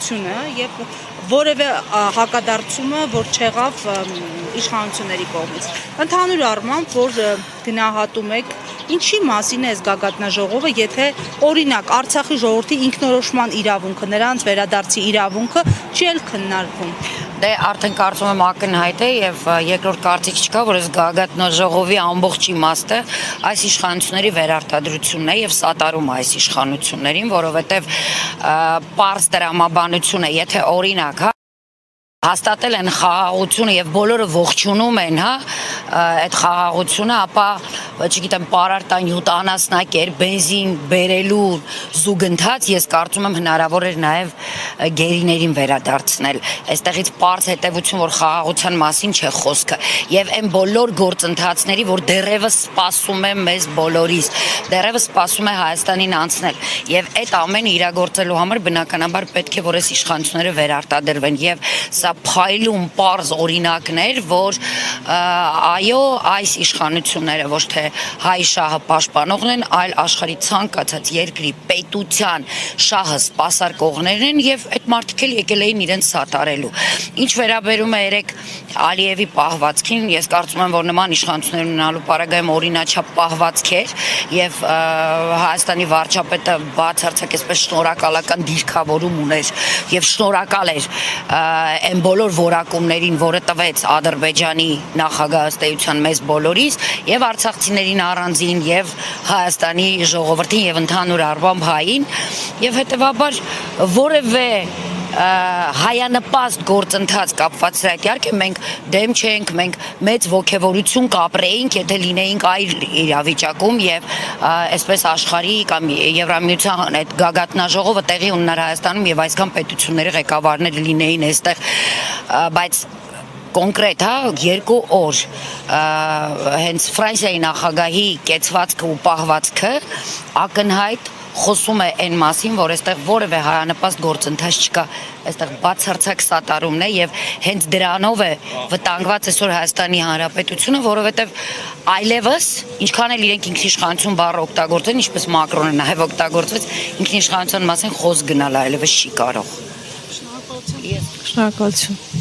հեղափոխությունը եւ որևէ հակադարձումը, որ չեղավ իշխանությունների կողմից։ Ընդհանուր առմամբ, որ գնահատում եք, ինչի մասին է այս գագաթնաժողովը, եթե օրինակ Արցախի ժողովրդի ինքնորոշման իրավունքը, նրանց վերադարձի իրավունքը չի էլ քննարկվում։ Դե արդեն կարծում եմ ակնհայտ է եւ երկրորդ կարծիք չկա, որ այս գագաթնաժողովի ամբողջ իմաստը այս իշխանությունների վերարտադրությունն է եւ սատարում այս իշխանություններին, որովհետեւ պարզ տրամաբանություն է, եթե օրինակ, հաստատել են խաղաղությունը եւ բոլորը ողջունում են, այդ խաղաղությունը, ապա, չգիտեմ, պարարտան յուտանասնակեր, բենզին բերելու զուգընթաց, ես կարծում եմ հնարավոր էր նաեւ գերիներին վերադարձնել։ Այստեղից պարզ հետեւություն, որ խաղաղության մասին չէ խոսքը, եւ այն բոլոր գործընթացների, որ դեռևս սպասում է մեզ բոլորիս, դեռևս սպասում է Հայաստանին անցնել, եւ այդ ամենը իրագործելու համար բնականաբար պետք է որ այս իշխանությունները վերարտադրվեն եւ սա փայլում պարզ օրինակներ, որ այո, այս իշխանությունները ոչ թե հայ շահը պաշտպանողն են, այլ աշխարհի ցանկացած երկրի պետության շահը սպասարկողներն են եւ այդ մարդիկ էլ եկել էին իրենց սատարելու։ Ինչ վերաբերում է երեք Ալիևի պահվածքին, ես կարծում եմ, որ նման իշխանություններ ունենալու պարագայում օրինաչափ պահվածք էր եւ Հայաստանի վարչապետը բացարձակ այսպես շնորհակալական դիրքավորում ուներ եւ շնորհակալ էր այն բոլոր որակումներին, որը տվեց Ադրբեջանի նախագահ ըստ էության մեզ բոլորիս եւ արցախցիներին առանձին եւ Հայաստանի ժողովրդին եւ ընդհանուր առմամբ հային եւ հետեւաբար որևէ հայանպաստ գործընթաց կապված սրա իհարկե մենք դեմ չենք, մենք մեծ ոգևորություն կապրեինք, եթե լինեինք այլ իրավիճակում եւ այսպես աշխարհի կամ Եվրամիության այդ գագաթնաժողովը տեղի ունենար Հայաստանում եւ այսքան պետությունների ղեկավարները լինեին այստեղ, բայց կոնկրետ, երկու օր հենց Ֆրանսիայի նախագահի կեցվածքը ու պահվածքը ակնհայտ խոսում է այն մասին, որ այստեղ որևէ հայանպաստ գործընթաց չկա, այստեղ բացարձակ սատարումն է եւ հենց դրանով է վտանգված այսօր Հայաստանի Հանրապետությունը, որովհետեւ այլևս ինչքան էլ իրենք ինքնիշխանություն բառը օգտագործեն, ինչպես Մակրոնը նաեւ օգտագործեց, ինքնիշխանության մասին խոսք գնալ այլևս չի կարող։ Շնորհակալություն։